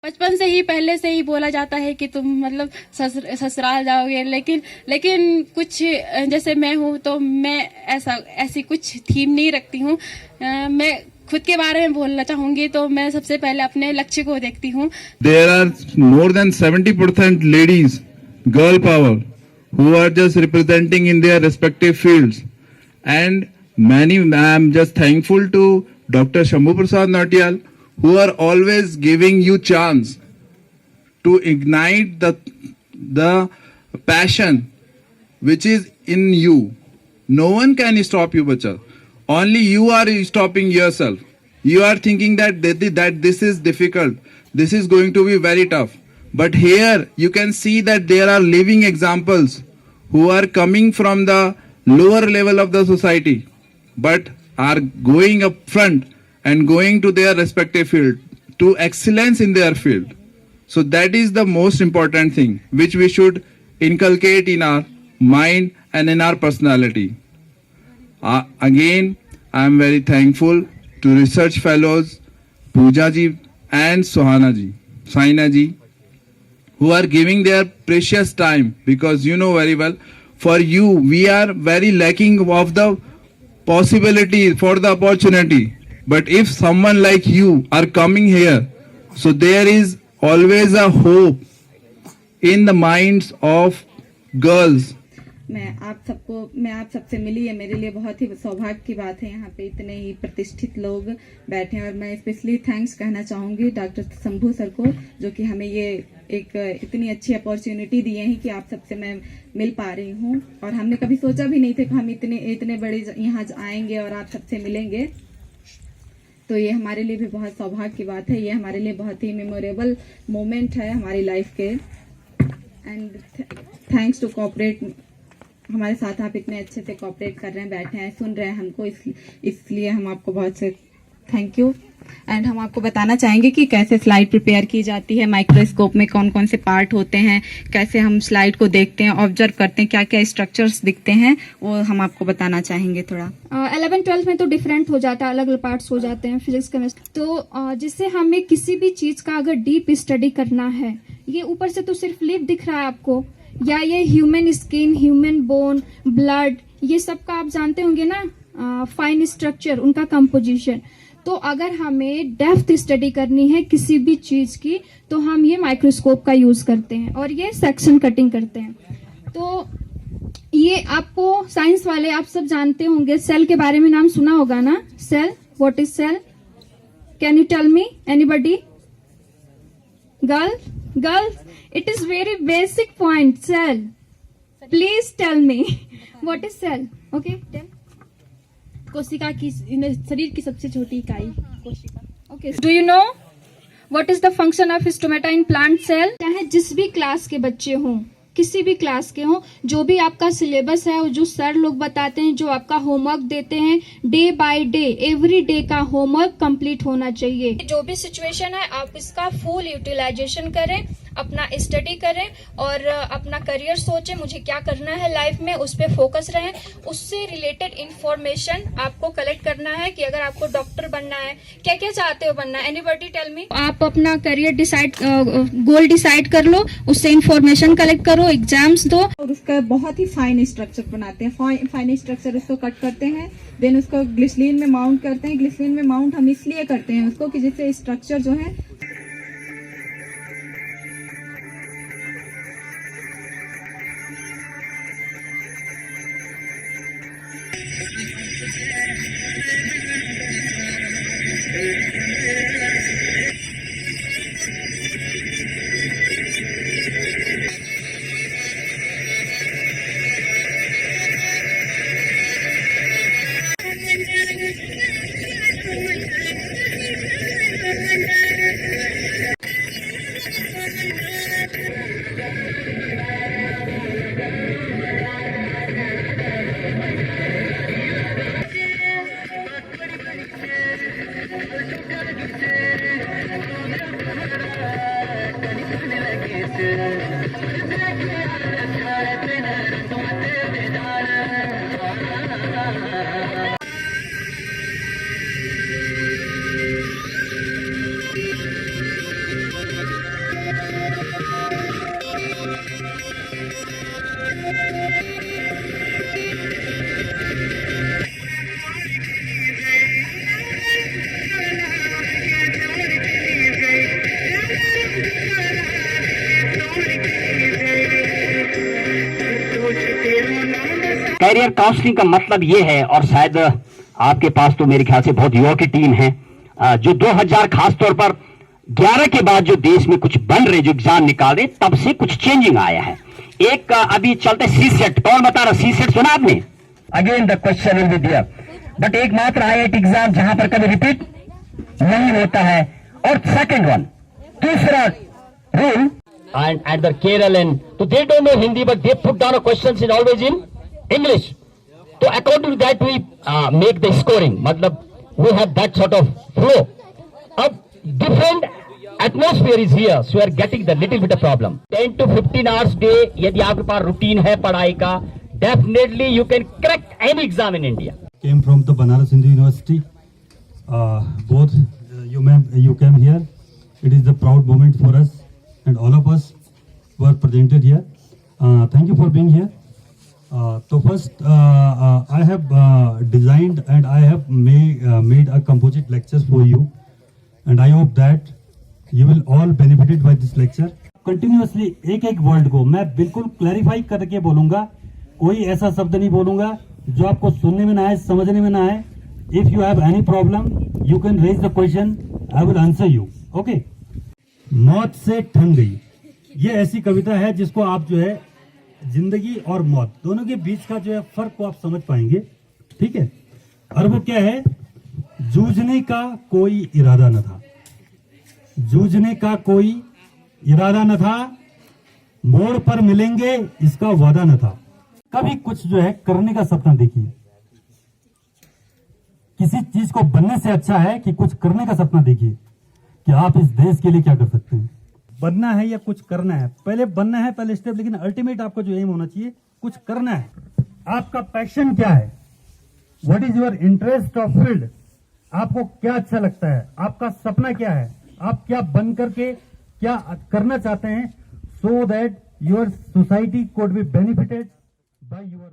बचपन से ही पहले से ही बोला जाता है कि तुम मतलब ससुराल जाओगे, लेकिन कुछ जैसे मैं हूँ तो मैं ऐसी कुछ थीम नहीं रखती हूँ। मैं खुद के बारे में बोलना चाहूंगी तो मैं सबसे पहले अपने लक्ष्य को देखती हूँ। There are more than 70% ladies, girl power, who are just representing in their respective fields. And many, I am just thankful to Dr. Shambhu Prasad Nautiyal, who are always giving you chance to ignite the passion which is in you. No one can stop you, bacha. Only you are stopping yourself. You are thinking that this is difficult. This is going to be very tough. But here you can see that there are living examples who are coming from the lower level of the society, but are going up front and going to their respective field to excellence in their field. So that is the most important thing which we should inculcate in our mind and in our personality. Again, I am very thankful to research fellows Pooja ji and Saina ji, who are giving their precious time, because you know very well, for you we are very lacking of the possibility for the opportunity. But if someone like you are coming here, so there is always a hope in the minds of girls. मैं आप सबसे मिली है मेरे लिए बहुत ही सौभाग्य की बात है। यहाँ पे इतने ही प्रतिष्ठित लोग बैठे हैं और मैं स्पेशली थैंक्स कहना चाहूंगी डॉक्टर शंभू सर को, जो कि हमें ये एक इतनी अच्छी अपॉर्चुनिटी दिए हैं कि आप सबसे मैं मिल पा रही हूँ। और हमने कभी सोचा भी नहीं था कि हम इतने बड़े यहाँ आएंगे और आप सबसे मिलेंगे, तो ये हमारे लिए भी बहुत सौभाग्य की बात है। ये हमारे लिए बहुत ही मेमोरेबल मोमेंट है हमारी लाइफ के। एंड थैंक्स टू कोऑपरेट, हमारे साथ आप इतने अच्छे से कोऑपरेट कर रहे हैं, बैठे हैं, सुन रहे हैं हमको, इसलिए हम आपको बहुत से थैंक यू। एंड हम आपको बताना चाहेंगे कि कैसे स्लाइड प्रिपेयर की जाती है, माइक्रोस्कोप में कौन कौन से पार्ट होते हैं, कैसे हम स्लाइड को देखते हैं, ऑब्जर्व करते हैं, क्या क्या स्ट्रक्चर्स दिखते हैं, वो हम आपको बताना चाहेंगे थोड़ा। 11-12 में तो डिफरेंट हो जाता है, अलग अलग पार्ट्स हो जाते हैं फिजिक्स केमिस्ट्री। तो जिससे हमें किसी भी चीज का अगर डीप स्टडी करना है, ये ऊपर से तो सिर्फ लिप दिख रहा है आपको, या ये human skin, human bone, blood, ये सब का आप जानते होंगे ना, फाइन स्ट्रक्चर, उनका कंपोजिशन। तो अगर हमें डेप्थ स्टडी करनी है किसी भी चीज की, तो हम ये माइक्रोस्कोप का यूज करते हैं और ये सेक्शन कटिंग करते हैं। तो ये आपको साइंस वाले आप सब जानते होंगे, सेल के बारे में नाम सुना होगा ना, cell, what is cell, can you tell me, anybody, girls, it is very basic point, cell, please tell me what is cell, okay, tell। कोशिका की, शरीर की सबसे छोटी इकाई कोशिका। okay, do you know what is the function of stomata in plant cell? चाहे जिस भी क्लास के बच्चे हों, किसी भी क्लास के हों, जो भी आपका सिलेबस है और जो सर लोग बताते हैं, जो आपका होमवर्क देते हैं, day by day, every day का होमवर्क कंप्लीट होना चाहिए। जो भी सिचुएशन है आप इसका फुल यूटिलाइजेशन करें, अपना स्टडी करें और अपना करियर सोचें, मुझे क्या करना है लाइफ में, उस पर फोकस रहें। उससे रिलेटेड इंफॉर्मेशन आपको कलेक्ट करना है कि अगर आपको डॉक्टर बनना है, क्या क्या चाहते हो बनना है, एनीबॉडी टेल मी। आप अपना करियर डिसाइड, गोल डिसाइड कर लो, उससे इंफॉर्मेशन कलेक्ट करो, एग्जाम्स दो और उसका बहुत ही फाइन स्ट्रक्चर बनाते हैं। फाइन स्ट्रक्चर उसको कट करते हैं, देन उसको ग्लिसरीन में माउंट करते हैं। ग्लिसरीन में माउंट हम इसलिए करते हैं उसको कि जिससे स्ट्रक्चर जो है कैरियर काउंसलिंग का मतलब ये है, और शायद आपके पास तो मेरे ख्याल से बहुत युवा की टीम है, जो 2000 खासतौर पर 11 के बाद जो देश में कुछ बन रहे, जो एग्जाम निकाल रहे, तब से कुछ चेंजिंग आया है। एक अभी चलते सी सेट, कौन बता रहा सी सेट सुना आपने? Again the question will be there, but एकमात्र IIT एग्जाम जहां पर कभी रिपीट नहीं होता है। और सेकंड वन, दूसरा rule, and at the Kerala, and so they don't know Hindi, but they put down a questions in always in English. So according to that we make the scoring. मतलब we have that sort of flow. A different atmosphere is here, so we are getting the little bit of problem. 10 to 15 hours day, यदि आपके पास routine है पढ़ाई का, definitely you can crack any exam in India. Came from the Banaras Hindu University. Both you came here. It is the proud moment for us. And all of us were presented here. Thank you for being here. So first, I have designed and I have made a composite lecture for you, and I hope that you will all benefited by this lecture. Continuously एक word को मैं बिल्कुल clarify करके बोलूंगा, कोई ऐसा शब्द नहीं बोलूंगा जो आपको सुनने में ना आए, समझने में ना आए. If you have any problem, you can raise the question. I will answer you. Okay? मौत से ठन गई, ये ऐसी कविता है जिसको आप जो है जिंदगी और मौत दोनों के बीच का जो है फर्क को आप समझ पाएंगे. ठीक है. और वो क्या है? जूझने का कोई इरादा न था, जूझने का कोई इरादा न था, मोड़ पर मिलेंगे इसका वादा न था. कभी कुछ जो है करने का सपना देखिए. किसी चीज को बनने से अच्छा है कि कुछ करने का सपना देखिए कि आप इस देश के लिए क्या कर सकते हैं. बनना है या कुछ करना है, पहले बनना है पहले स्टेप, लेकिन अल्टीमेट आपका जो एम होना चाहिए कुछ करना है. आपका पैशन क्या है? What is your interest of field? आपको क्या अच्छा लगता है? आपका सपना क्या है? आप क्या बन करके क्या करना चाहते हैं, so that your society could be benefited by your